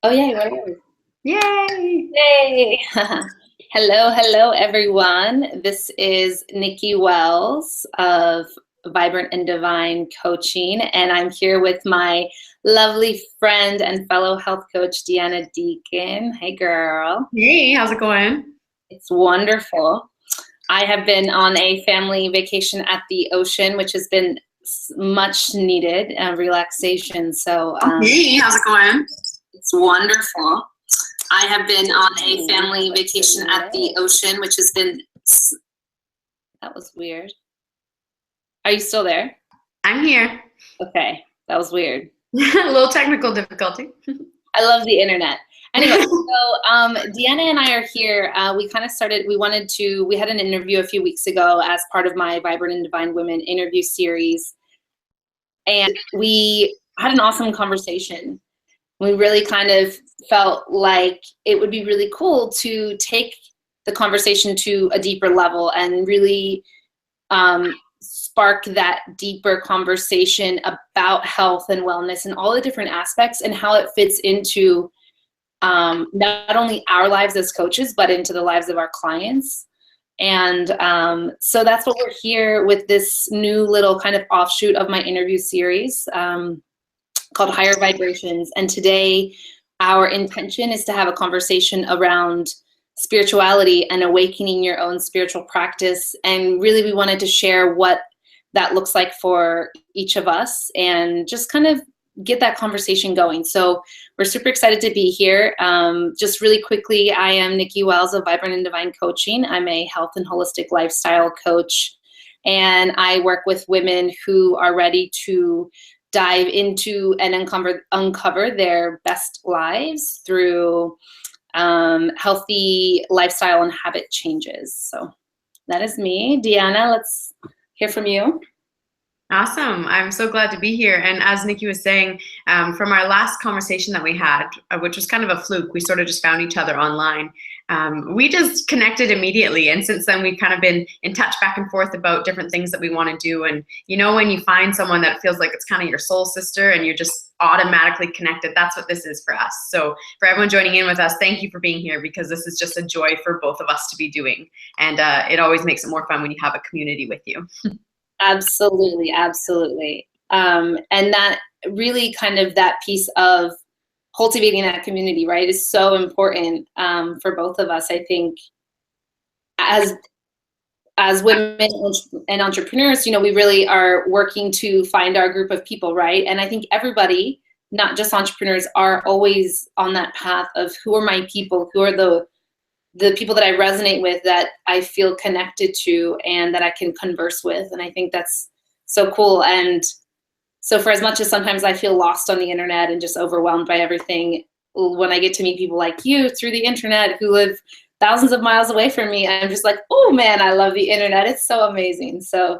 Oh, yay, whatever. Yay! Yay! Hello, everyone. This is Nikki Wells of Vibrant and Divine Coaching, and I'm here with my lovely friend and fellow health coach, Deanna Deacon. Hey, girl. Hey, how's it going? It's wonderful. I have been on a family vacation at the ocean, which has been much needed relaxation. So Hey, how's it going? it's wonderful. I have been on a family vacation at the ocean, which has been, that was weird. Are you still there? I'm here. Okay, that was weird. A little technical difficulty. I love the internet. Anyway, so Deanna and I are here. We kind of started, we had an interview a few weeks ago as part of my Vibrant and Divine Women interview series. And we had an awesome conversation. We really kind of felt like it would be really cool to take the conversation to a deeper level and really spark that deeper conversation about health and wellness and all the different aspects and how it fits into not only our lives as coaches, but into the lives of our clients. And so that's what we're here with this new little kind of offshoot of my interview series called Higher Vibrations. And today our intention is to have a conversation around spirituality and awakening your own spiritual practice. And really we wanted to share what that looks like for each of us and just kind of get that conversation going. So we're super excited to be here. Just really quickly, I am Nikki Wells of Vibrant and Divine Coaching. I'm a health and holistic lifestyle coach, and I work with women who are ready to dive into and uncover their best lives through healthy lifestyle and habit changes. So that is me. Deanna, let's hear from you. Awesome. I'm so glad to be here. And as Nikki was saying, from our last conversation that we had, which was kind of a fluke, we sort of just found each other online. We just connected immediately. And since then, we've kind of been in touch back and forth about different things that we want to do. And you know, when you find someone that feels like it's kind of your soul sister and you're just automatically connected, that's what this is for us. So for everyone joining in with us, thank you for being here, because this is just a joy for both of us to be doing. And it always makes it more fun when you have a community with you. Absolutely, absolutely. And that really kind of that piece of cultivating that community, right, is so important for both of us. I think as women and entrepreneurs, you know, we really are working to find our group of people, right? And I think everybody, not just entrepreneurs, are always on that path of who are my people, who are the people that I resonate with, that I feel connected to and that I can converse with. And I think that's so cool. And so for as much as sometimes I feel lost on the internet and just overwhelmed by everything, when I get to meet people like you through the internet who live thousands of miles away from me, I'm just like, oh man, I love the internet. It's so amazing. So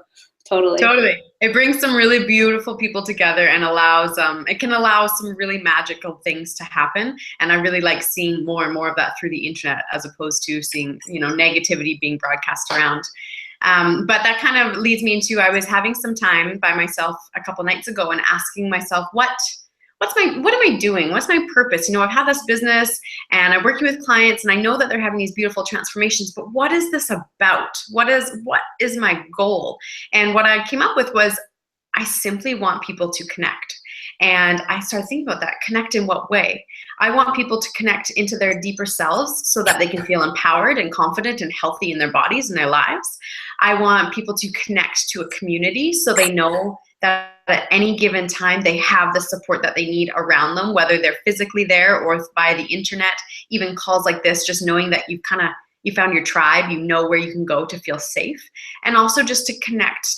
totally. Totally. It brings some really beautiful people together and allows, it can allow some really magical things to happen. And I really like seeing more and more of that through the internet, as opposed to seeing, you know, negativity being broadcast around. But that kind of leads me into, I was having some time by myself a couple nights ago and asking myself, what am I doing? What's my purpose? You know, I've had this business and I'm working with clients and I know that they're having these beautiful transformations, but what is this about? What is my goal? And what I came up with was, I simply want people to connect. And I started thinking about that. Connect in what way? I want people to connect into their deeper selves so that they can feel empowered and confident and healthy in their bodies and their lives. I want people to connect to a community so they know that at any given time they have the support that they need around them, whether they're physically there or via the internet. Even calls like this, just knowing that you found your tribe, you know where you can go to feel safe. And also just to connect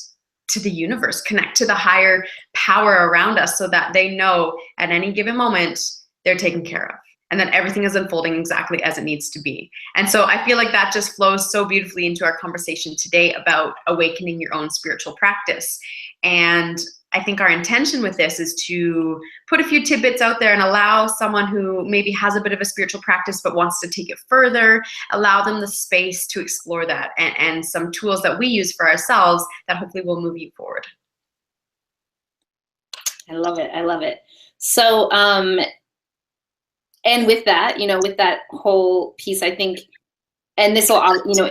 to the universe, connect to the higher power around us, so that they know at any given moment they're taken care of and that everything is unfolding exactly as it needs to be. And so I feel like that just flows so beautifully into our conversation today about awakening your own spiritual practice. And I think our intention with this is to put a few tidbits out there and allow someone who maybe has a bit of a spiritual practice but wants to take it further, allow them the space to explore that, and some tools that we use for ourselves that hopefully will move you forward. I love it. I love it. So And with that, with that whole piece, I think, and this will,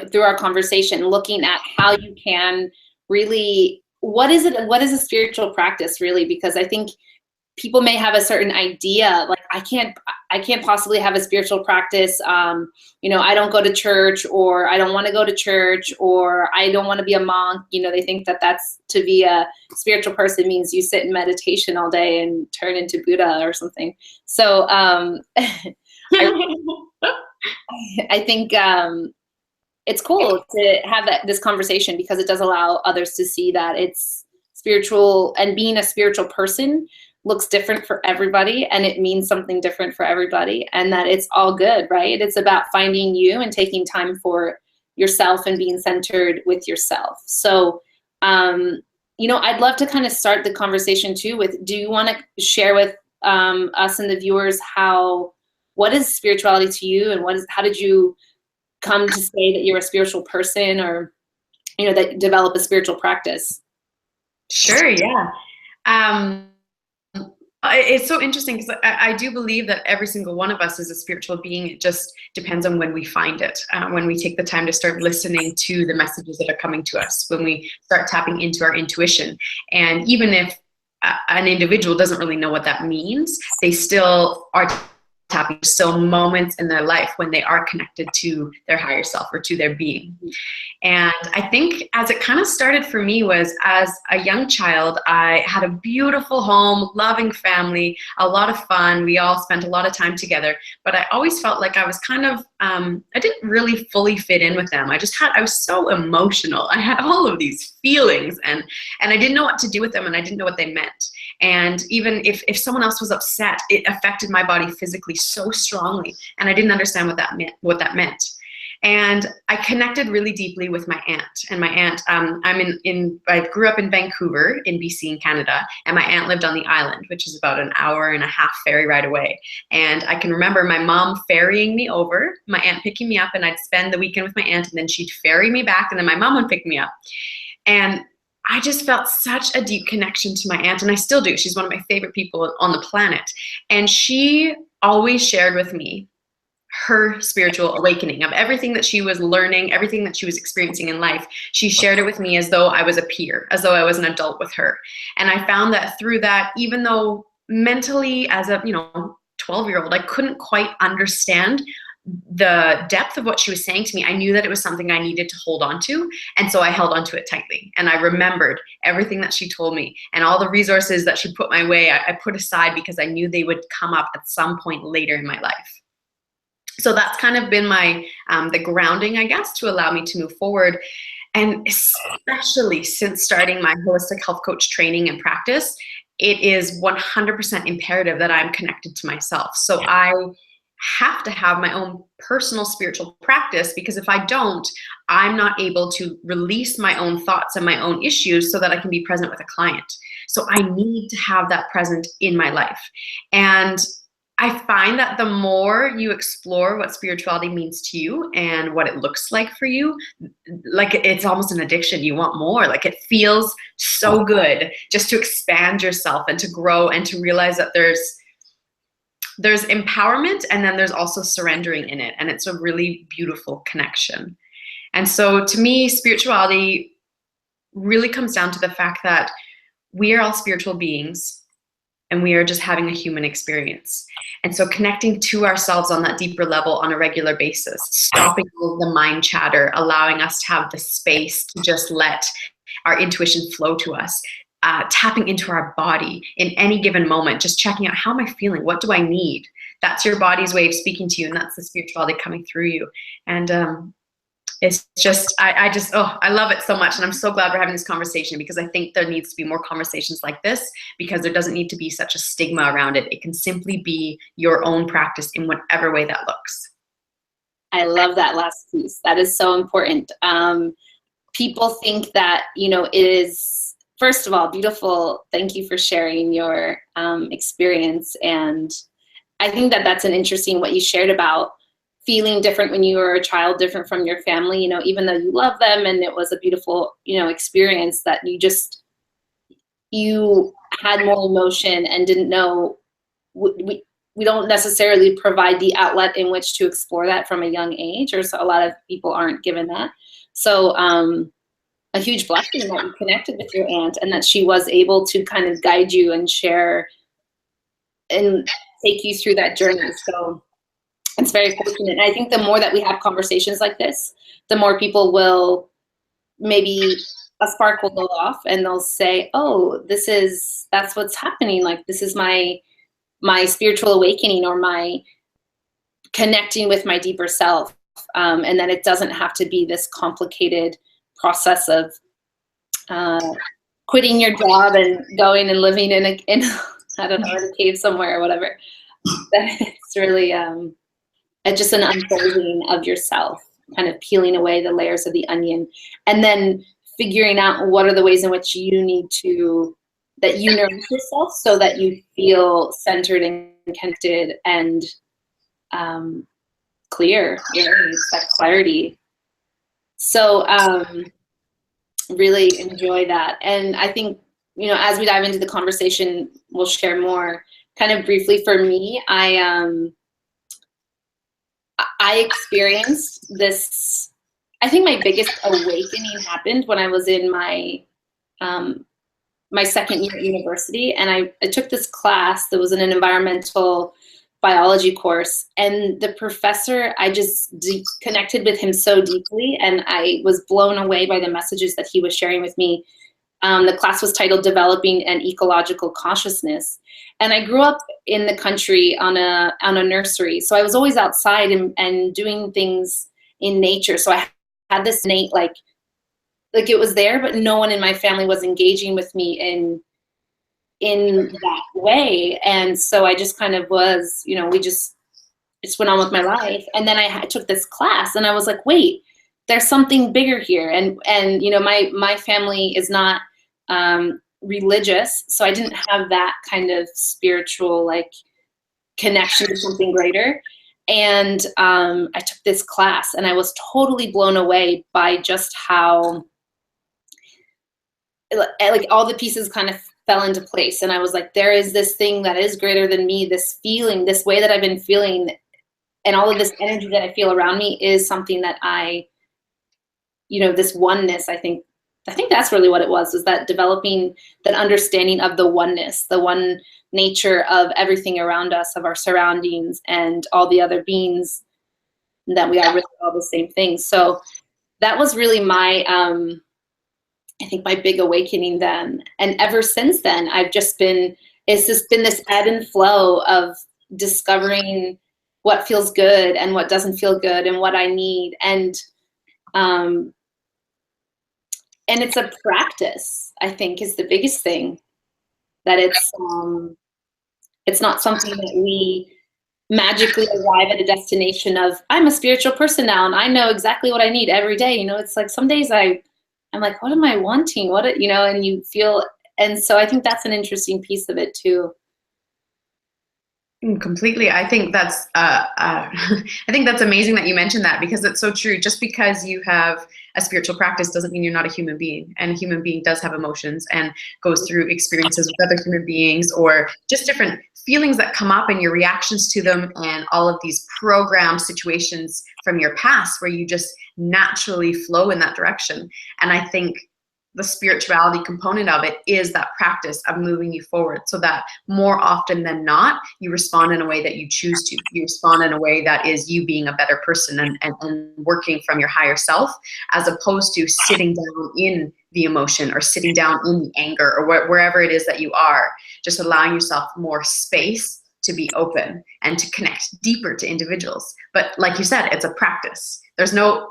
through our conversation, looking at how you can really, what is a spiritual practice really? Because I think people may have a certain idea, like I can't possibly have a spiritual practice. I don't go to church, or I don't want to go to church, or I don't want to be a monk. They think that that's, to be a spiritual person means you sit in meditation all day and turn into Buddha or something. So I think it's cool to have this conversation, because it does allow others to see that it's spiritual, and being a spiritual person looks different for everybody, and it means something different for everybody, and that it's all good, right? It's about finding you and taking time for yourself and being centered with yourself. So, I'd love to kind of start the conversation too with, do you want to share with us and the viewers what is spirituality to you, and how did you come to say that you're a spiritual person, or, that you develop a spiritual practice? Sure, yeah. It's so interesting, because I do believe that every single one of us is a spiritual being. It just depends on when we find it, when we take the time to start listening to the messages that are coming to us, when we start tapping into our intuition. And even if an individual doesn't really know what that means, they still are tapping. Still moments in their life when they are connected to their higher self, or to their being. And I think as it kind of started for me was, as a young child, I had a beautiful home, loving family, a lot of fun. We all spent a lot of time together, but I always felt like I was kind of, I didn't really fully fit in with them. I was so emotional. I had all of these feelings, and I didn't know what to do with them, and I didn't know what they meant. And even if someone else was upset, it affected my body physically so strongly, and I didn't understand what that meant. And I connected really deeply with my aunt. And my aunt, I grew up in Vancouver, in BC, in Canada, and my aunt lived on the island, which is about an hour and a half ferry ride away. And I can remember my mom ferrying me over, my aunt picking me up, and I'd spend the weekend with my aunt, and then she'd ferry me back, and then my mom would pick me up. And I just felt such a deep connection to my aunt, and I still do. She's one of my favorite people on the planet. And she always shared with me her spiritual awakening of everything that she was learning, everything that she was experiencing in life. She shared it with me as though I was a peer, as though I was an adult with her. And I found that through that, even though mentally as a 12-year-old, I couldn't quite understand the depth of what she was saying to me, I knew that it was something I needed to hold on to. And so I held on to it tightly. And I remembered everything that she told me, and all the resources that she put my way, I put aside, because I knew they would come up at some point later in my life. So that's kind of been my, the grounding, I guess, to allow me to move forward. And especially since starting my holistic health coach training and practice, it is 100% imperative that I'm connected to myself. So I have to have my own personal spiritual practice, because if I don't, I'm not able to release my own thoughts and my own issues so that I can be present with a client. So I need to have that present in my life. And I find that the more you explore what spirituality means to you and what it looks like for you, like it's almost an addiction. You want more. Like it feels so good just to expand yourself and to grow and to realize that there's empowerment, and then there's also surrendering in it. And it's a really beautiful connection. And so to me, spirituality really comes down to the fact that we are all spiritual beings, and we are just having a human experience. And so connecting to ourselves on that deeper level on a regular basis, stopping all of the mind chatter, allowing us to have the space to just let our intuition flow to us, tapping into our body in any given moment, just checking out, how am I feeling? What do I need? That's your body's way of speaking to you, and that's the spirituality coming through you. And it's just, I love it so much. And I'm so glad we're having this conversation, because I think there needs to be more conversations like this, because there doesn't need to be such a stigma around it. It can simply be your own practice in whatever way that looks. I love that last piece. That is so important. People think that, it is, first of all, beautiful. Thank you for sharing your experience. And I think that that's an interesting, what you shared about feeling different when you were a child, different from your family, even though you love them and it was a beautiful, experience, that you had more emotion and didn't know, we don't necessarily provide the outlet in which to explore that from a young age, or so a lot of people aren't given that. So a huge blessing that you connected with your aunt and that she was able to kind of guide you and share and take you through that journey. So it's very fortunate. And I think the more that we have conversations like this, the more people will, maybe a spark will go off and they'll say, oh, that's what's happening. Like, this is my spiritual awakening, or my connecting with my deeper self. And that it doesn't have to be this complicated process of quitting your job and going and living in I don't know, in a cave somewhere or whatever. It's really just an unfolding of yourself, kind of peeling away the layers of the onion, and then figuring out what are the ways in which you need to, that you nourish yourself so that you feel centered and connected and clear. It's that clarity. So really enjoy that. And I think, as we dive into the conversation, we'll share more. Kind of briefly for me, I experienced this, I think my biggest awakening happened when I was in my my second year at university, and I took this class that was in an environmental biology course, and the professor, I just connected with him so deeply, and I was blown away by the messages that he was sharing with me. The class was titled Developing an Ecological Consciousness. And I grew up in the country on a nursery. So I was always outside and doing things in nature. So I had this innate, like it was there, but no one in my family was engaging with me in that way. And so I just kind of was, we just went on with my life. And then I took this class and I was like, wait, there's something bigger here. And my family is not religious, so I didn't have that kind of spiritual like connection to something greater. And I took this class and I was totally blown away by just how like all the pieces kind of fell into place. And I was like, there is this thing that is greater than me, this feeling, this way that I've been feeling, and all of this energy that I feel around me is something that this oneness, I think that's really what it was that developing that understanding of the oneness, the one nature of everything around us, of our surroundings and all the other beings, that we are really all the same things. So that was really my, I think my big awakening then. And ever since then, it's just been this ebb and flow of discovering what feels good and what doesn't feel good and what I need. And it's a practice, I think, is the biggest thing. That it's not something that we magically arrive at a destination of, I'm a spiritual person now and I know exactly what I need every day. It's like some days I'm like, what am I wanting? And you feel, and so I think that's an interesting piece of it too. Completely. I think that's amazing that you mentioned that, because it's so true. Just because you have a spiritual practice doesn't mean you're not a human being, and a human being does have emotions and goes through experiences with other human beings, or just different feelings that come up and your reactions to them, and all of these programmed situations from your past where you just naturally flow in that direction. And I think the spirituality component of it is that practice of moving you forward, so that more often than not, you respond in a way that you choose to. You respond in a way that is you being a better person and working from your higher self, as opposed to sitting down in the emotion or sitting down in the anger or wherever it is that you are. Just allowing yourself more space to be open and to connect deeper to individuals. But like you said, it's a practice. There's no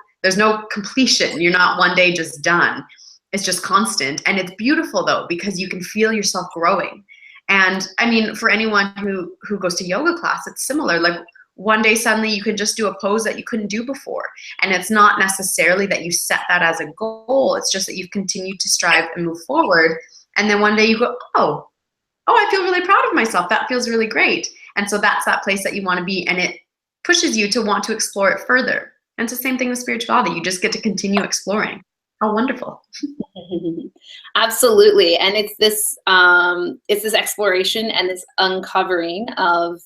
completion. You're not one day just done. It's just constant. And it's beautiful though, because you can feel yourself growing. And I mean, for anyone who goes to yoga class, it's similar. Like one day suddenly you can just do a pose that you couldn't do before. And it's not necessarily that you set that as a goal. It's just that you've continued to strive and move forward. And then one day you go, oh, I feel really proud of myself. That feels really great. And so that's that place that you want to be. And it pushes you to want to explore it further. And it's the same thing with spirituality. You just get to continue exploring. How wonderful. Absolutely. And it's this exploration and this uncovering of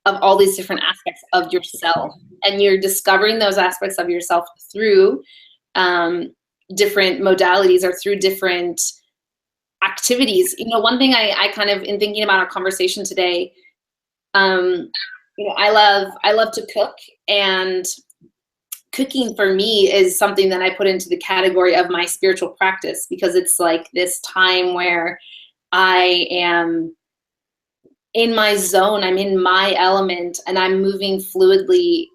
of all these different aspects of yourself, and you're discovering those aspects of yourself through different modalities or through different activities. You know, one thing I kind of, in thinking about our conversation today, you know, I love to cook, and cooking for me is something that I put into the category of my spiritual practice, because it's like this time where I am in my zone, I'm in my element, and I'm moving fluidly,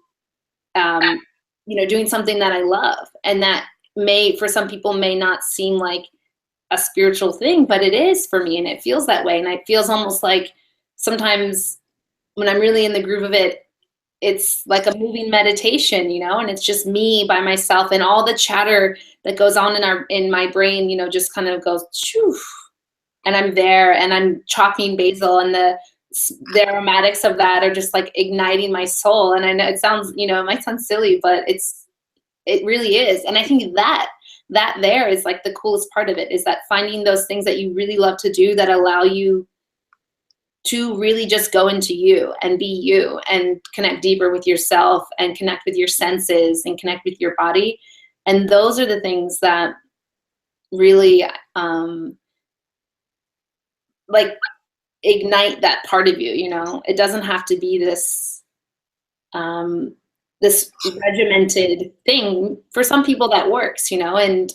you know, doing something that I love. And that may, for some people, may not seem like a spiritual thing, but it is for me, and it feels that way. And it feels almost like sometimes when I'm really in the groove of it, it's like a moving meditation, you know, and it's just me by myself, and all the chatter that goes on in my brain, you know, just kind of goes shoo, and I'm there, and I'm chopping basil, and the aromatics of that are just like igniting my soul. And I know it sounds, you know, it might sound silly, but it really is. And I think that there is like the coolest part of it, is that finding those things that you really love to do that allow you to really just go into you and be you, and connect deeper with yourself, and connect with your senses, and connect with your body. And those are the things that really like ignite that part of you, you know. It doesn't have to be this this regimented thing. For some people that works, you know, and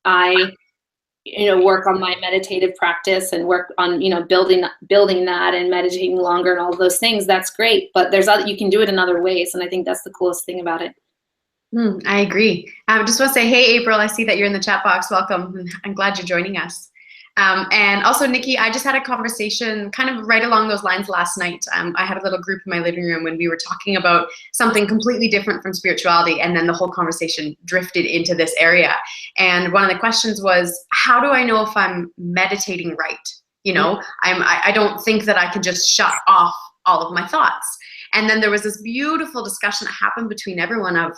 I, you know, work on my meditative practice and work on, you know, building that and meditating longer and all of those things. That's great, but there's other, you can do it in other ways, and I think that's the coolest thing about it. I agree. I just want to say, hey, April, I see that you're in the chat box. Welcome. I'm glad you're joining us. And also, Nikki, I just had a conversation kind of right along those lines last night. I had a little group in my living room when we were talking about something completely different from spirituality, and then the whole conversation drifted into this area. And one of the questions was, how do I know if I'm meditating right? You know, I don't think that I can just shut off all of my thoughts. And then there was this beautiful discussion that happened between everyone of,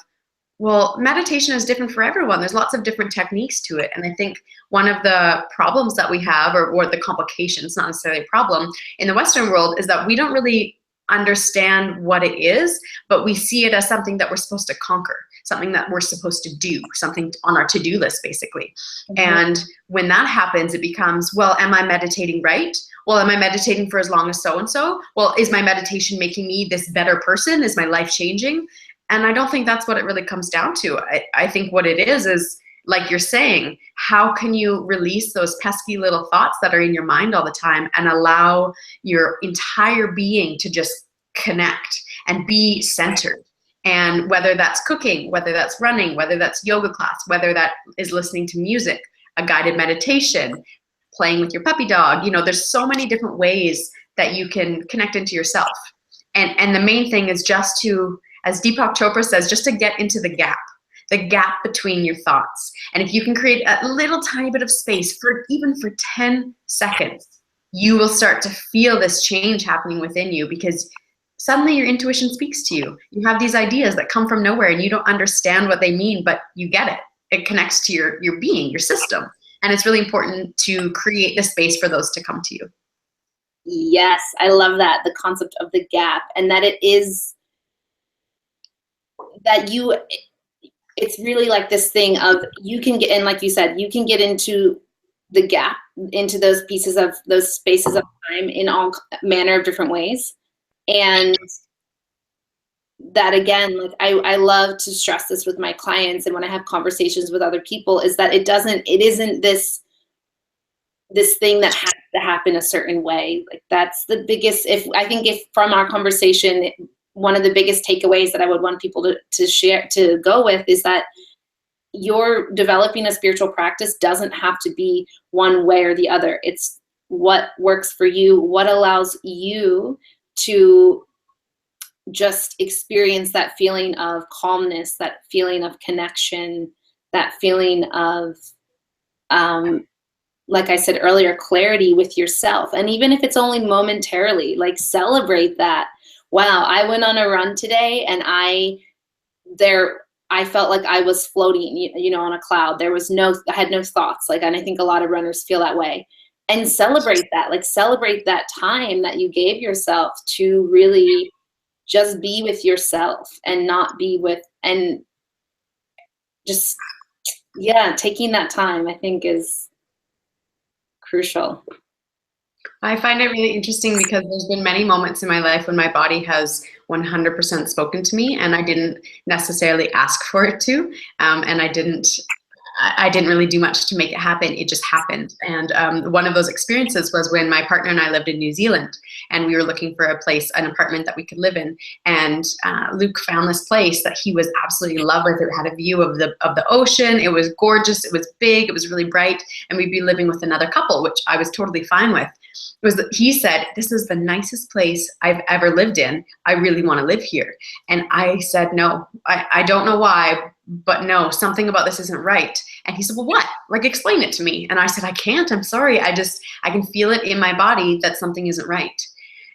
well, meditation is different for everyone. There's lots of different techniques to it. And I think one of the problems that we have, or the complications, not necessarily a problem, in the Western world, is that we don't really understand what it is, but we see it as something that we're supposed to conquer, something that we're supposed to do, something on our to-do list, basically. And when that happens, it becomes, well, am I meditating right? Well, am I meditating for as long as so-and-so? Well, is my meditation making me this better person? Is my life changing? And I don't think that's what it really comes down to. I think what it is like you're saying, how can you release those pesky little thoughts that are in your mind all the time and allow your entire being to just connect and be centered? And whether that's cooking, whether that's running, whether that's yoga class, whether that is listening to music, a guided meditation, playing with your puppy dog, you know, there's so many different ways that you can connect into yourself. And the main thing is just to, as Deepak Chopra says, just to get into the gap between your thoughts. And if you can create a little tiny bit of space for even for 10 seconds, you will start to feel this change happening within you, because suddenly your intuition speaks to you. You have these ideas that come from nowhere and you don't understand what they mean, but you get it. It connects to your being, your system. And it's really important to create the space for those to come to you. Yes, I love that, the concept of the gap, and that it is that it's really like this thing of, you can get, and like you said, you can get into the gap, into those pieces of those spaces of time in all manner of different ways. And that, again, like I love to stress this with my clients, and when I have conversations with other people, is that it isn't this thing that has to happen a certain way. Like, that's the biggest, if from our conversation, one of the biggest takeaways that I would want people to share, to go with, is that you're developing a spiritual practice doesn't have to be one way or the other. It's what works for you, what allows you to just experience that feeling of calmness, that feeling of connection, that feeling of, like I said earlier, clarity with yourself. And even if it's only momentarily, like, celebrate that. Wow, I went on a run today, and I felt like I was floating, you know, on a cloud. I had no thoughts. Like, and I think a lot of runners feel that way. and celebrate that, like celebrate that time that you gave yourself to really just be with yourself and not be with, and just, yeah, taking that time, I think, is crucial. I find it really interesting because there's been many moments in my life when my body has 100% spoken to me, and I didn't necessarily ask for it to, and I didn't really do much to make it happen. It just happened. And one of those experiences was when my partner and I lived in New Zealand, and we were looking for a place, an apartment that we could live in. And Luke found this place that he was absolutely in love with. It had a view of the ocean. It was gorgeous. It was big. It was really bright. And we'd be living with another couple, which I was totally fine with. He said, "This is the nicest place I've ever lived in. I really want to live here." And I said, "No, I don't know why, but no, something about this isn't right." And he said, "Well, what? Like, explain it to me." And I said, "I can't, I'm sorry. I can feel it in my body that something isn't right."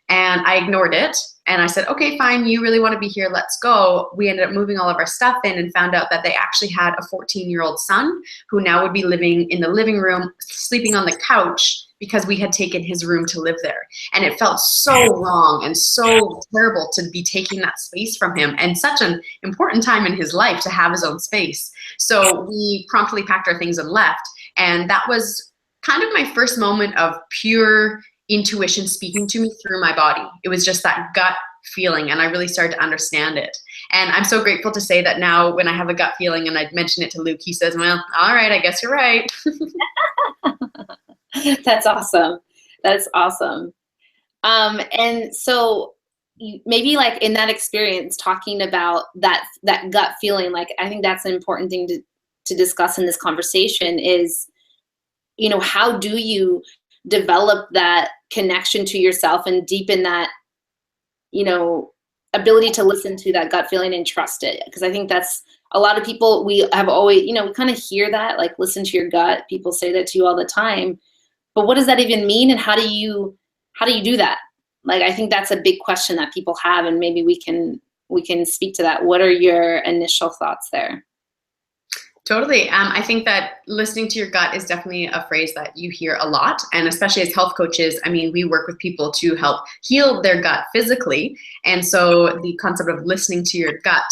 And I ignored it. And I said, "Okay, fine. You really want to be here. Let's go." We ended up moving all of our stuff in and found out that they actually had a 14-year-old son who now would be living in the living room, sleeping on the couch, because we had taken his room to live there. And it felt so wrong and so terrible to be taking that space from him, and such an important time in his life to have his own space. So we promptly packed our things and left. And that was kind of my first moment of pure intuition speaking to me through my body. It was just that gut feeling, and I really started to understand it. And I'm so grateful to say that now when I have a gut feeling and I mention it to Luke, he says, "Well, all right, I guess you're right." That's awesome. That's awesome. And so maybe like in that experience, talking about that gut feeling, like I think that's an important thing to discuss in this conversation is, how do you develop that connection to yourself and deepen that, ability to listen to that gut feeling and trust it? Because I think that's a lot of people, we have always, we kind of hear that, like, listen to your gut. People say that to you all the time. But what does that even mean, and how do you do that? Like, I think that's a big question that people have, and maybe we can speak to that. What are your initial thoughts there? Totally. I think that listening to your gut is definitely a phrase that you hear a lot. And especially as health coaches, I mean, we work with people to help heal their gut physically. And so the concept of listening to your gut,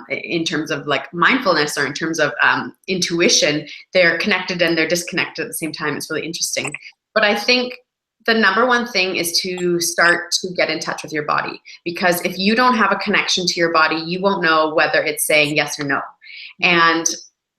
in terms of like mindfulness or in terms of intuition, they're connected and they're disconnected at the same time. It's really interesting. But I think the number one thing is to start to get in touch with your body, because if you don't have a connection to your body, you won't know whether it's saying yes or no. And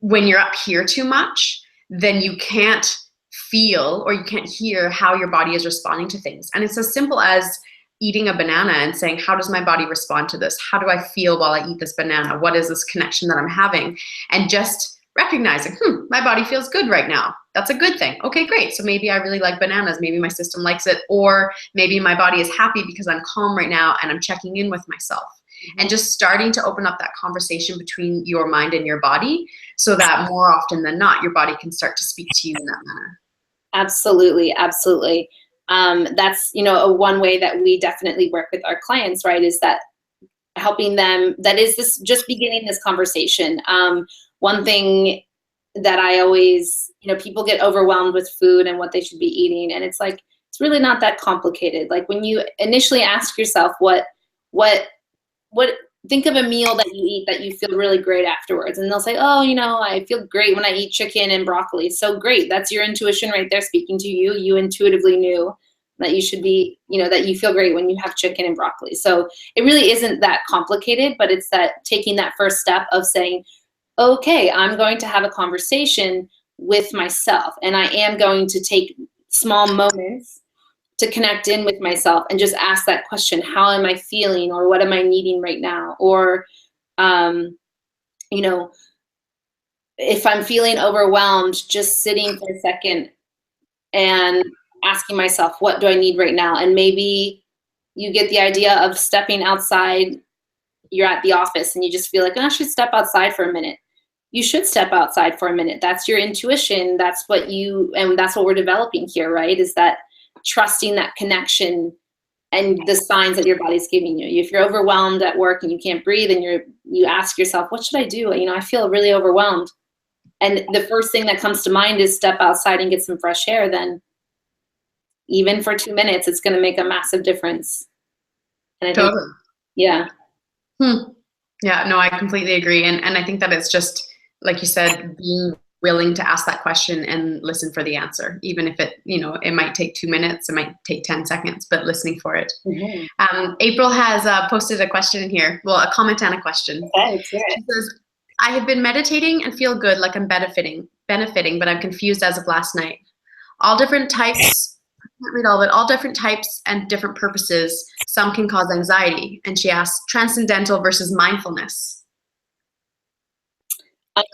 when you're up here too much, then you can't feel or you can't hear how your body is responding to things. And it's as simple as eating a banana and saying, how does my body respond to this? How do I feel while I eat this banana? What is this connection that I'm having? And just recognizing, my body feels good right now. That's a good thing. Okay, great. So maybe I really like bananas. Maybe my system likes it. Or maybe my body is happy because I'm calm right now and I'm checking in with myself. And just starting to open up that conversation between your mind and your body, so that more often than not, your body can start to speak to you in that manner. Absolutely, absolutely. That's, a one way that we definitely work with our clients, right, is that helping them, that is this just beginning this conversation. One thing that I always, people get overwhelmed with food and what they should be eating. And it's like, it's really not that complicated. Like when you initially ask yourself what think of a meal that you eat that you feel really great afterwards. And they'll say, oh, I feel great when I eat chicken and broccoli. So great. That's your intuition right there speaking to you. You intuitively knew that you should be, that you feel great when you have chicken and broccoli. So it really isn't that complicated, but it's that taking that first step of saying, okay, I'm going to have a conversation with myself, and I am going to take small moments to connect in with myself and just ask that question, how am I feeling, or what am I needing right now? Or, if I'm feeling overwhelmed, just sitting for a second and asking myself, what do I need right now? And maybe you get the idea of stepping outside. You're at the office and you just feel like, I should step outside for a minute. You should step outside for a minute. That's your intuition. That's what that's what we're developing here, right? Is that trusting that connection and the signs that your body's giving you. If you're overwhelmed at work and you can't breathe, and you ask yourself, what should I do? I feel really overwhelmed. And the first thing that comes to mind is step outside and get some fresh air. Then even for 2 minutes, it's going to make a massive difference. And I think, Totally. yeah. Yeah, no, I completely agree. And I think that it's just, like you said, being willing to ask that question and listen for the answer, even if it, you know, it might take 2 minutes, it might take 10 seconds, but listening for it. April has posted a question in here. Well, a comment and a question. Okay, let's hear it. She says, I have been meditating and feel good, like I'm benefiting, but I'm confused as of last night. All different types, I can't read all of it, all different types and different purposes. Some can cause anxiety. And she asks, transcendental versus mindfulness.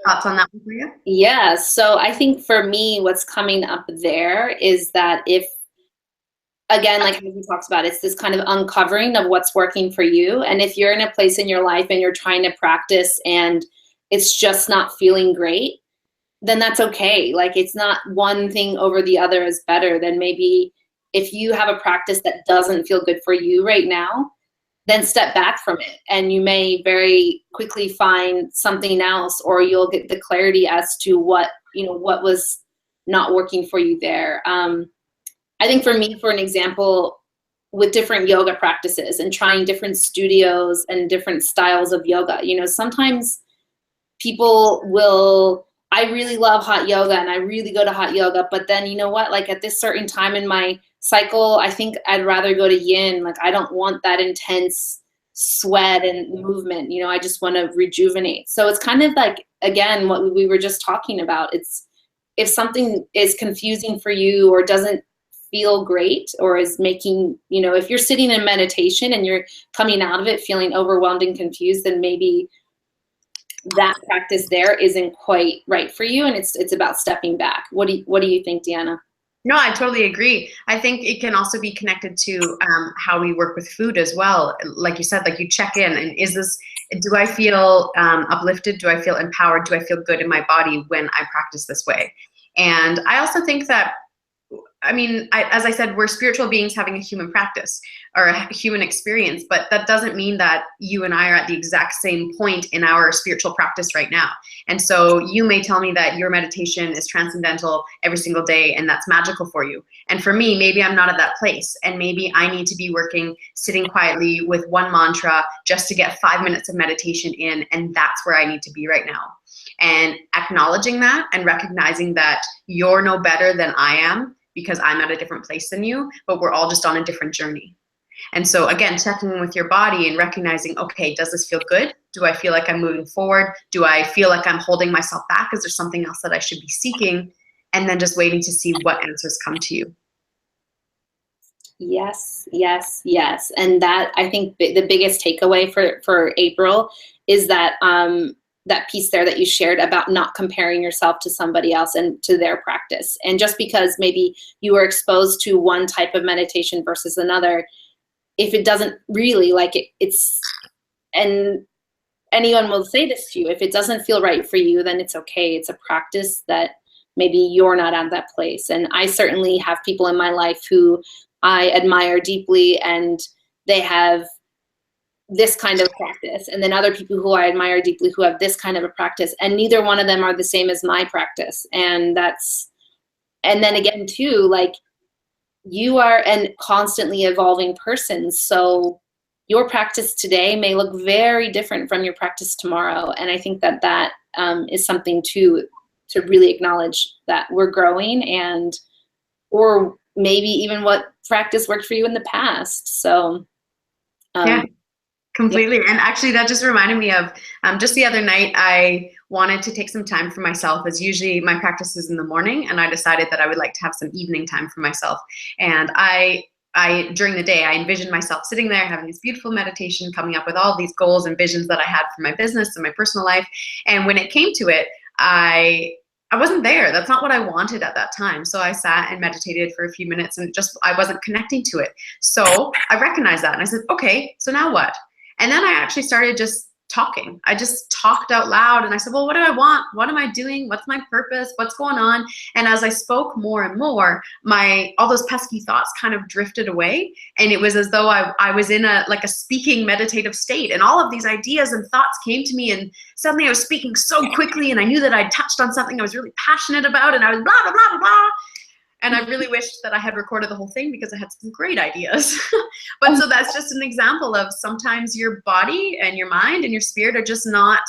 Thoughts on that one for you? Yeah, so I think for me, what's coming up there is that if, again, like we talked about, it's this kind of uncovering of what's working for you. And if you're in a place in your life and you're trying to practice and it's just not feeling great, then that's okay. Like, it's not one thing over the other is better. Then maybe if you have a practice that doesn't feel good for you right now, then step back from it, and you may very quickly find something else, or you'll get the clarity as to what, you know, what was not working for you there. I think for me, for an example, with different yoga practices and trying different studios and different styles of yoga, you know, sometimes people will, I really love hot yoga and I really go to hot yoga, but then, you know what, like at this certain time in my cycle, I think I'd rather go to yin. Like, I don't want that intense sweat and movement, you know, I just want to rejuvenate. So it's kind of like, again, what we were just talking about. It's, if something is confusing for you or doesn't feel great or is making, you know, if you're sitting in meditation and you're coming out of it feeling overwhelmed and confused, then maybe that practice there isn't quite right for you, and it's about stepping back. What do you think, Deanna? No, I totally agree. I think it can also be connected to how we work with food as well. Like you said, like you check in, and do I feel uplifted? Do I feel empowered? Do I feel good in my body when I practice this way? And I also think that, I mean, as I said, we're spiritual beings having a human practice or a human experience, but that doesn't mean that you and I are at the exact same point in our spiritual practice right now. And so you may tell me that your meditation is transcendental every single day and that's magical for you. And for me, maybe I'm not at that place, and maybe I need to be working, sitting quietly with one mantra just to get 5 minutes of meditation in, and that's where I need to be right now. And acknowledging that and recognizing that you're no better than I am, because I'm at a different place than you, but we're all just on a different journey. And so again, checking in with your body and recognizing, okay, does this feel good? Do I feel like I'm moving forward? Do I feel like I'm holding myself back? Is there something else that I should be seeking? And then just waiting to see what answers come to you. Yes, yes, yes. And that, I think the biggest takeaway for April is that that piece there that you shared about not comparing yourself to somebody else and to their practice. And just because maybe you were exposed to one type of meditation versus another, if it doesn't really, like it's, and anyone will say this to you, if it doesn't feel right for you, then it's okay. It's a practice that maybe you're not at that place. And I certainly have people in my life who I admire deeply, and they have this kind of practice, and then other people who I admire deeply who have this kind of a practice, and neither one of them are the same as my practice. And that's, and then again too, like, you are a constantly evolving person, so your practice today may look very different from your practice tomorrow. And I think that that is something to really acknowledge, that we're growing, and or maybe even what practice worked for you in the past. So yeah. Completely. And actually that just reminded me of just the other night, I wanted to take some time for myself, as usually my practice is in the morning, and I decided that I would like to have some evening time for myself. And I during the day, I envisioned myself sitting there having this beautiful meditation, coming up with all these goals and visions that I had for my business and my personal life. And when it came to it, I wasn't there. That's not what I wanted at that time. So I sat and meditated for a few minutes, and I wasn't connecting to it. So I recognized that, and I said, okay, so now what? And then I actually started just talking. I just talked out loud, and I said, well, what do I want? What am I doing? What's my purpose? What's going on? And as I spoke more and more, all those pesky thoughts kind of drifted away. And it was as though I was in a speaking meditative state, and all of these ideas and thoughts came to me, and suddenly I was speaking so quickly, and I knew that I'd touched on something I was really passionate about, and I was blah, blah, blah, blah, blah. And I really wished that I had recorded the whole thing because I had some great ideas. But so that's just an example of sometimes your body and your mind and your spirit are just not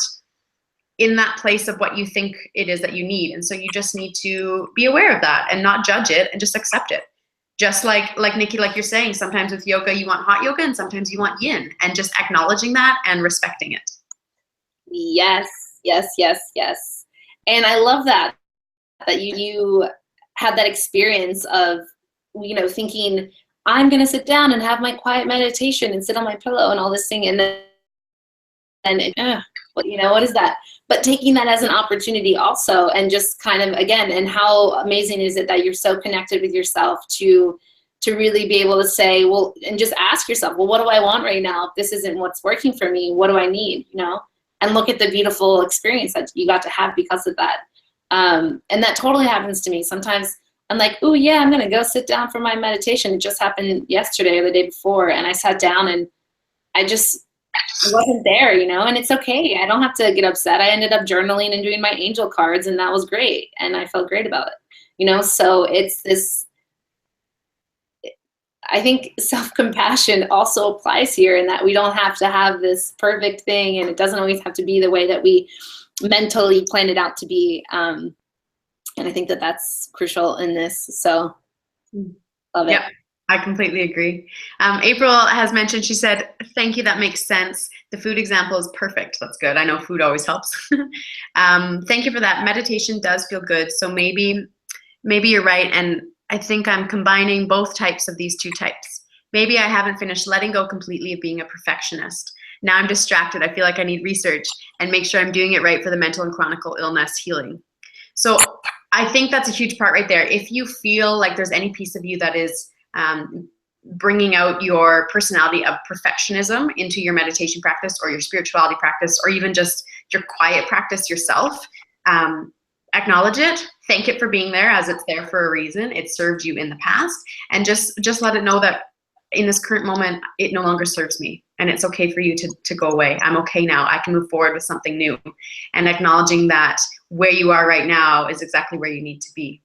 in that place of what you think it is that you need. And so you just need to be aware of that and not judge it and just accept it. Just like Nikki, like you're saying, sometimes with yoga, you want hot yoga and sometimes you want yin, and just acknowledging that and respecting it. Yes, yes, yes, yes. And I love that you had that experience of, you know, thinking, I'm going to sit down and have my quiet meditation and sit on my pillow and all this thing. And then, well, you know, what is that? But taking that as an opportunity also, and just kind of, again, and how amazing is it that you're so connected with yourself to really be able to say, well, and just ask yourself, well, what do I want right now? If this isn't what's working for me, what do I need, you know? And look at the beautiful experience that you got to have because of that. And that totally happens to me. Sometimes I'm like, oh yeah, I'm gonna go sit down for my meditation. It just happened yesterday or the day before, and I sat down and I wasn't there, you know, and it's okay. I don't have to get upset. I ended up journaling and doing my angel cards, and that was great. And I felt great about it, you know? So it's this, I think self-compassion also applies here, in that we don't have to have this perfect thing, and it doesn't always have to be the way that we mentally plan it out to be. And I think that that's crucial in this. So love it. Yeah, I completely agree. April has mentioned, she said, thank you, that makes sense. The food example is perfect. That's good. I know food always helps. Thank you for that. Meditation does feel good. So maybe you're right. And I think I'm combining both types of these two types. Maybe I haven't finished letting go completely of being a perfectionist. Now I'm distracted. I feel like I need research and make sure I'm doing it right for the mental and chronic illness healing. So I think that's a huge part right there. If you feel like there's any piece of you that is bringing out your personality of perfectionism into your meditation practice or your spirituality practice, or even just your quiet practice yourself, acknowledge it, thank it for being there, as it's there for a reason. It served you in the past, and just let it know that in this current moment, it no longer serves me, and it's okay for you to go away. I'm okay now. I can move forward with something new, and acknowledging that where you are right now is exactly where you need to be.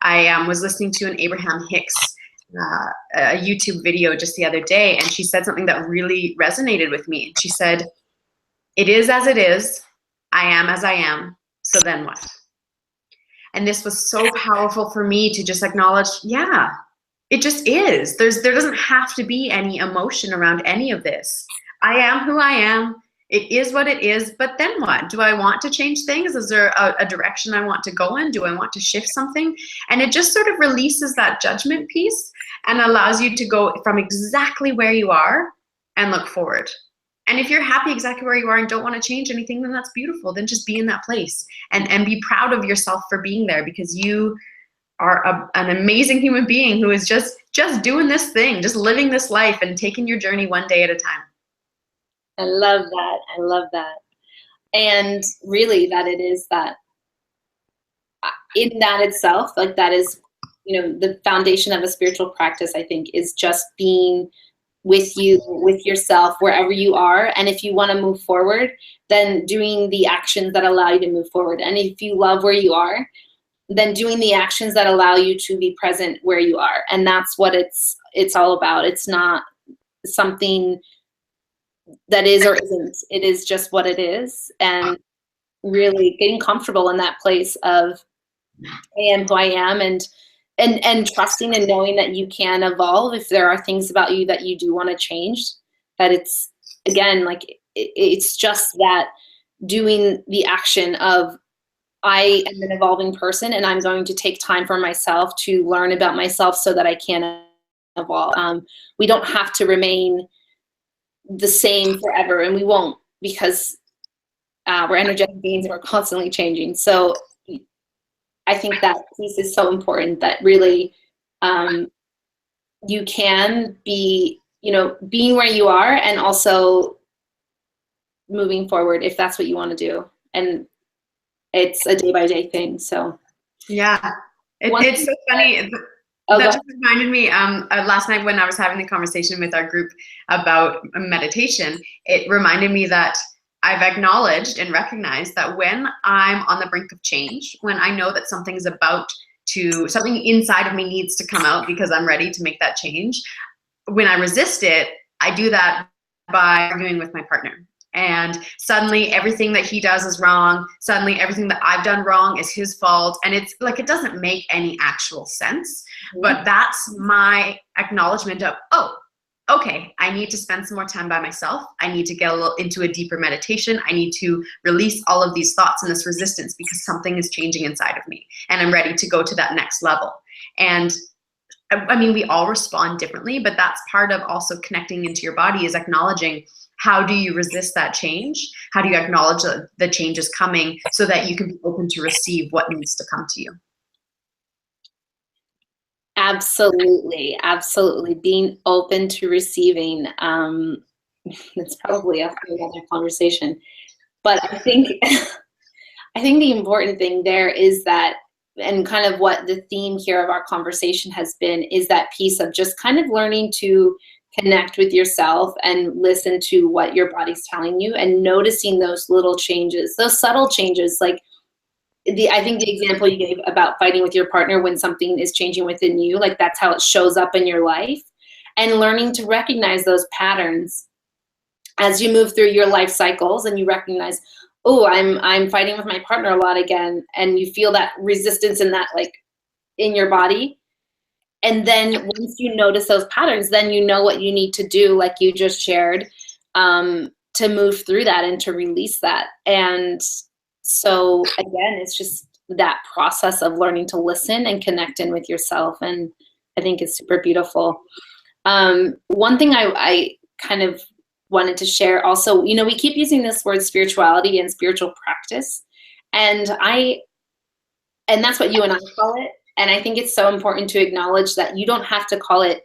I was listening to an Abraham Hicks a YouTube video just the other day, and she said something that really resonated with me. She said, "It is as it is. I am as I am. So then what?" And this was so powerful for me to just acknowledge, yeah, it just is. There doesn't have to be any emotion around any of this. I am who I am. It is what it is. But then what? Do I want to change things? Is there a direction I want to go in? Do I want to shift something? And it just sort of releases that judgment piece and allows you to go from exactly where you are and look forward. And if you're happy exactly where you are and don't want to change anything, then that's beautiful. Then just be in that place and be proud of yourself for being there, because you are an amazing human being who is just doing this thing, just living this life and taking your journey one day at a time. I love that. I love that. And really that it is that in that itself, like that is, you know, the foundation of a spiritual practice, I think, is just being with you, with yourself, wherever you are. And if you want to move forward, then doing the actions that allow you to move forward. And if you love where you are, then doing the actions that allow you to be present where you are. And that's what it's all about. It's not something that is or isn't. It is just what it is. And really getting comfortable in that place of I am who I am, and trusting and knowing that you can evolve if there are things about you that you do want to change. That it's, again, like it's just that doing the action of I am an evolving person, and I'm going to take time for myself to learn about myself so that I can evolve. We don't have to remain the same forever, and we won't, because we're energetic beings and we're constantly changing. So I think that piece is so important, that really you can be, you know, being where you are and also moving forward if that's what you want to do. And it's a day-by-day thing. So yeah, it's so funny. That just reminded me, last night when I was having the conversation with our group about meditation, it reminded me that I've acknowledged and recognized that when I'm on the brink of change, when I know that something is about something inside of me needs to come out because I'm ready to make that change. When I resist it, I do that by arguing with my partner. And suddenly everything that he does is wrong. Suddenly everything that I've done wrong is his fault. And it's like, it doesn't make any actual sense. But that's my acknowledgement of, oh, okay, I need to spend some more time by myself. I need to get a little into a deeper meditation. I need to release all of these thoughts and this resistance because something is changing inside of me and I'm ready to go to that next level. And I mean, we all respond differently, but that's part of also connecting into your body, is acknowledging, how do you resist that change? How do you acknowledge that the change is coming so that you can be open to receive what needs to come to you? Absolutely. Absolutely. Being open to receiving. That's probably a whole other conversation. But I think, I think the important thing there is that, and kind of what the theme here of our conversation has been, is that piece of just kind of learning to connect with yourself and listen to what your body's telling you, and noticing those little changes, those subtle changes. Like I think the example you gave about fighting with your partner when something is changing within you, like that's how it shows up in your life, and learning to recognize those patterns as you move through your life cycles, and you recognize, oh, I'm fighting with my partner a lot again, and you feel that resistance in that, like, in your body. And then once you notice those patterns, then you know what you need to do, like you just shared, to move through that and to release that. And so again, it's just that process of learning to listen and connect in with yourself. And I think it's super beautiful. One thing I kind of wanted to share also, you know, we keep using this word spirituality and spiritual practice, and that's what you and I call it. And I think it's so important to acknowledge that you don't have to call it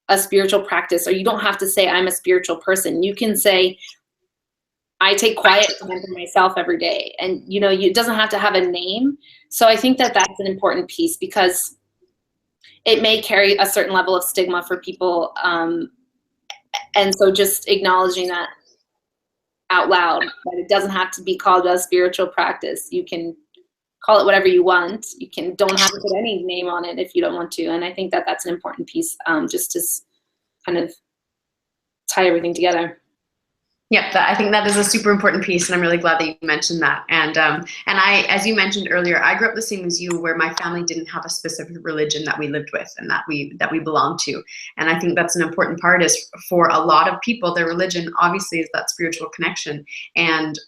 a spiritual practice, or you don't have to say I'm a spiritual person. You can say, I take quiet time for myself every day. And, you know, it doesn't have to have a name. So I think that that's an important piece, because it may carry a certain level of stigma for people. And so just acknowledging that out loud, that it doesn't have to be called a spiritual practice. You can call it whatever you want. You don't have to put any name on it if you don't want to. And I think that that's an important piece, just to kind of tie everything together. Yep, I think that is a super important piece, and I'm really glad that you mentioned that. And I, as you mentioned earlier, I grew up the same as you, where my family didn't have a specific religion that we lived with and that we belonged to. And I think that's an important part, is for a lot of people, their religion obviously is that spiritual connection. And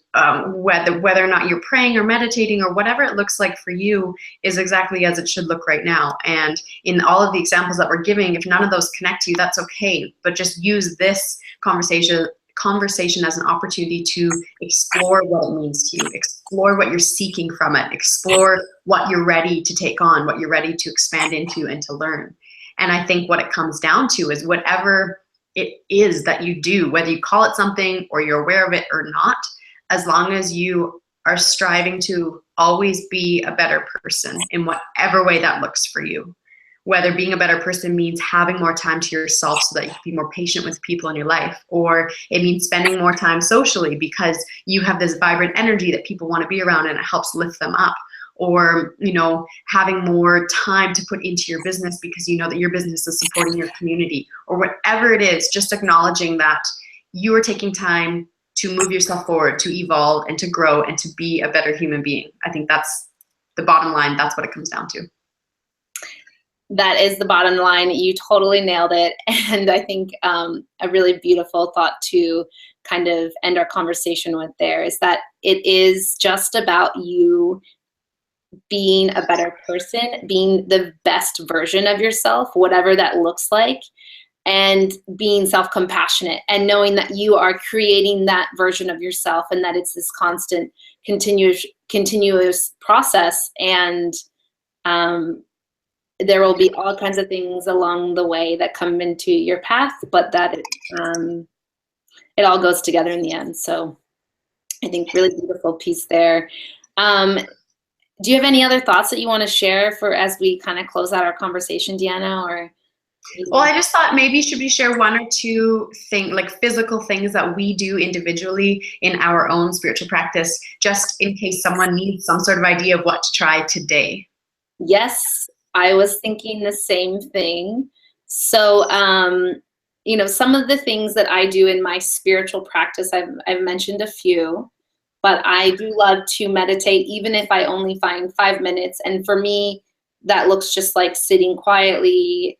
whether or not you're praying or meditating or whatever it looks like for you is exactly as it should look right now. And in all of the examples that we're giving, if none of those connect to you, that's okay. But just use this conversation as an opportunity to explore what it means to you, explore what you're seeking from it, explore what you're ready to take on, what you're ready to expand into and to learn. And I think what it comes down to is whatever it is that you do, whether you call it something or you're aware of it or not, as long as you are striving to always be a better person in whatever way that looks for you. Whether being a better person means having more time to yourself so that you can be more patient with people in your life, or it means spending more time socially because you have this vibrant energy that people want to be around and it helps lift them up, or, you know, having more time to put into your business because you know that your business is supporting your community, or whatever it is, just acknowledging that you are taking time to move yourself forward, to evolve and to grow and to be a better human being. I think that's the bottom line. That's what it comes down to. That is the bottom line. You totally nailed it. And I think a really beautiful thought to kind of end our conversation with there is that it is just about you being a better person, being the best version of yourself, whatever that looks like, and being self-compassionate and knowing that you are creating that version of yourself, and that it's this constant, continuous process. And there will be all kinds of things along the way that come into your path, but that it all goes together in the end. So I think really beautiful piece there. Do you have any other thoughts that you want to share for as we kind of close out our conversation, Deanna? Or well, I just thought maybe should we share one or two things, like physical things that we do individually in our own spiritual practice, just in case someone needs some sort of idea of what to try today. Yes, I was thinking the same thing. So, you know, some of the things that I do in my spiritual practice, I've mentioned a few, but I do love to meditate, even if I only find 5 minutes. And for me, that looks just like sitting quietly.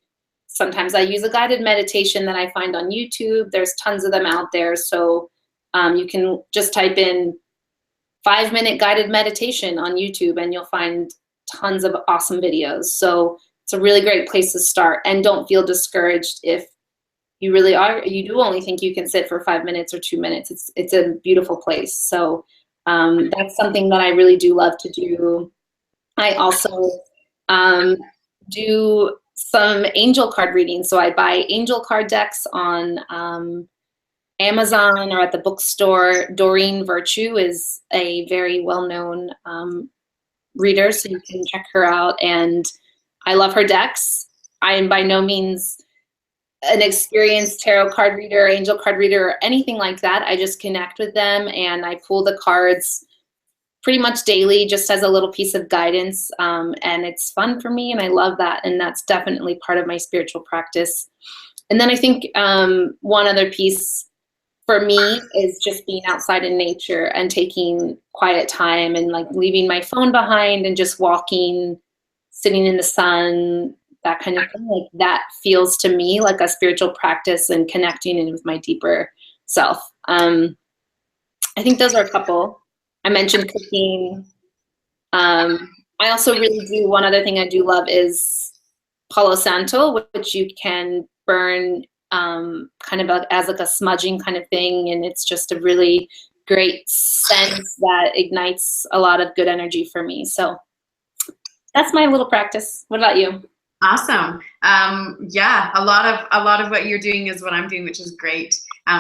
Sometimes I use a guided meditation that I find on YouTube. There's tons of them out there. So you can just type in 5-minute guided meditation on YouTube and you'll find tons of awesome videos. So it's a really great place to start. And don't feel discouraged if you do only think you can sit for 5 minutes or 2 minutes. It's a beautiful place. So that's something that I really do love to do. I also do some angel card reading. So I buy angel card decks on Amazon or at the bookstore. Doreen Virtue is a very well-known reader, so you can check her out. And I love her decks. I am by no means an experienced tarot card reader, angel card reader, or anything like that. I just connect with them and I pull the cards pretty much daily just as a little piece of guidance. And it's fun for me and I love that. And that's definitely part of my spiritual practice. And then I think one other piece for me is just being outside in nature and taking quiet time and like leaving my phone behind and just walking, sitting in the sun, that kind of thing. Like that feels to me like a spiritual practice and connecting in with my deeper self. I think those are a couple. I mentioned cooking. I also really do, one other thing I do love is Palo Santo, which you can burn kind of as like a smudging kind of thing. And it's just a really great scent that ignites a lot of good energy for me. So that's my little practice. What about you? Awesome. Yeah, a lot of what you're doing is what I'm doing, which is great.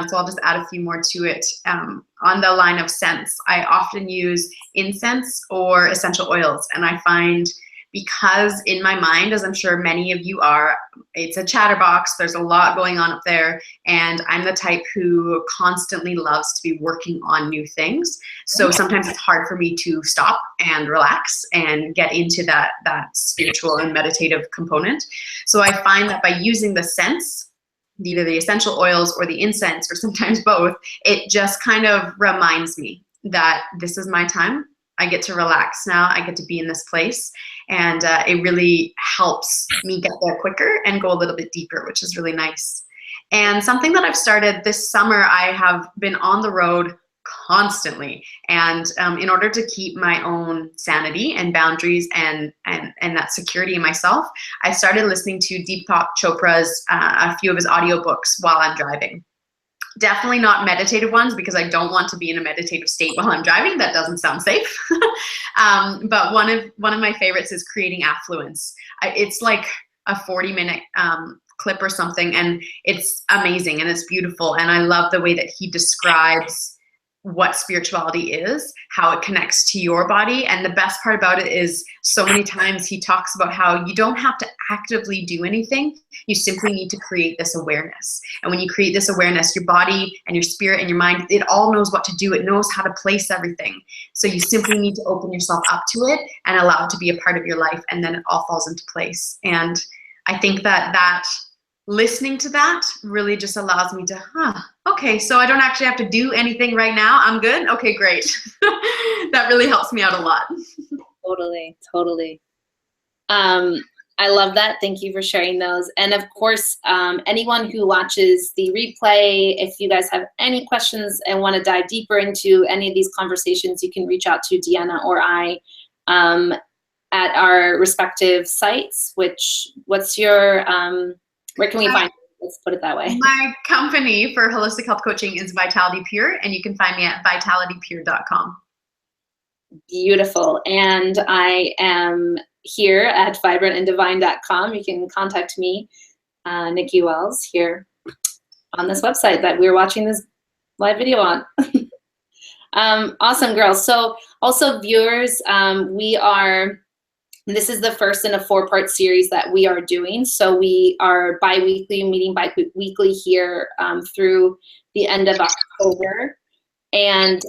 So I'll just add a few more to it. On the line of scents, I often use incense or essential oils, and I find because in my mind, as I'm sure many of you are, it's a chatterbox. There's a lot going on up there, and I'm the type who constantly loves to be working on new things. So sometimes it's hard for me to stop and relax and get into that spiritual and meditative component. So I find that by using the scents, either the essential oils or the incense, or sometimes both, it just kind of reminds me that this is my time. I get to relax now. I get to be in this place. And it really helps me get there quicker and go a little bit deeper, which is really nice. And something that I've started this summer, I have been on the road constantly. And in order to keep my own sanity and boundaries and that security in myself, I started listening to Deepak Chopra's, a few of his audiobooks while I'm driving. Definitely not meditative ones because I don't want to be in a meditative state while I'm driving. That doesn't sound safe. But one of my favorites is Creating Affluence. It's like a 40-minute clip or something, and it's amazing and it's beautiful. And I love the way that he describes what spirituality is, how it connects to your body. And the best part about it is so many times he talks about how you don't have to actively do anything. You simply need to create this awareness. And when you create this awareness, your body and your spirit and your mind, it all knows what to do. It knows how to place everything. So you simply need to open yourself up to it and allow it to be a part of your life. And then it all falls into place. And I think that listening to that really just allows me to, okay, so I don't actually have to do anything right now. I'm good. Okay, great. That really helps me out a lot. Totally. I love that. Thank you for sharing those. And of course, anyone who watches the replay, if you guys have any questions and want to dive deeper into any of these conversations, you can reach out to Deanna or I at our respective sites, what's your, where can we find you? Let's put it that way. My company for holistic health coaching is Vitality Pure, and you can find me at vitalitypure.com. Beautiful. And I am here at vibrantanddivine.com. You can contact me, Nikki Wells, here on this website that we're watching this live video on. Awesome, girls. So also viewers, this is the first in a 4-part series that we are doing. So we are meeting bi-weekly here through the end of October. And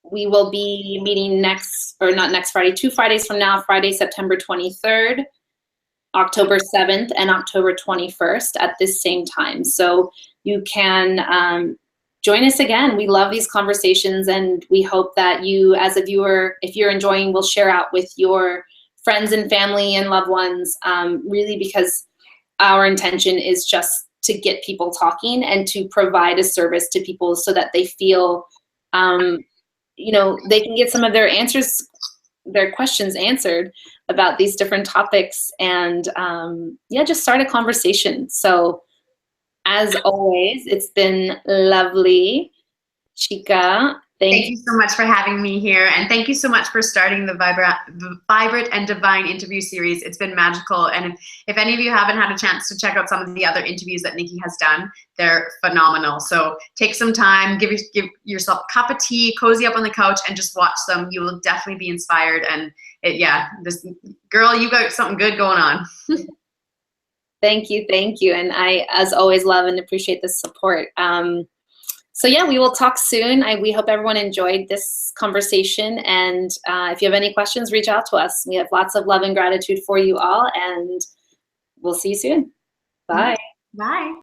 we will be meeting not next Friday, 2 Fridays from now, Friday, September 23rd, October 7th, and October 21st at this same time. So you can join us again. We love these conversations, and we hope that you, as a viewer, if you're enjoying, will share out with your friends and family and loved ones, really, because our intention is just to get people talking and to provide a service to people so that they feel, they can get some of their questions answered about these different topics, and just start a conversation. So as always, it's been lovely. Chica, thank you so much for having me here, and thank you so much for starting the Vibrant and Divine interview series. It's been magical, and if any of you haven't had a chance to check out some of the other interviews that Nikki has done, they're phenomenal. So take some time, give yourself a cup of tea, cozy up on the couch, and just watch them. You will definitely be inspired, and this girl, you got something good going on. Thank you, and I, as always, love and appreciate the support. So yeah, we will talk soon. We hope everyone enjoyed this conversation, and if you have any questions, reach out to us. We have lots of love and gratitude for you all, and we'll see you soon. Bye. Bye.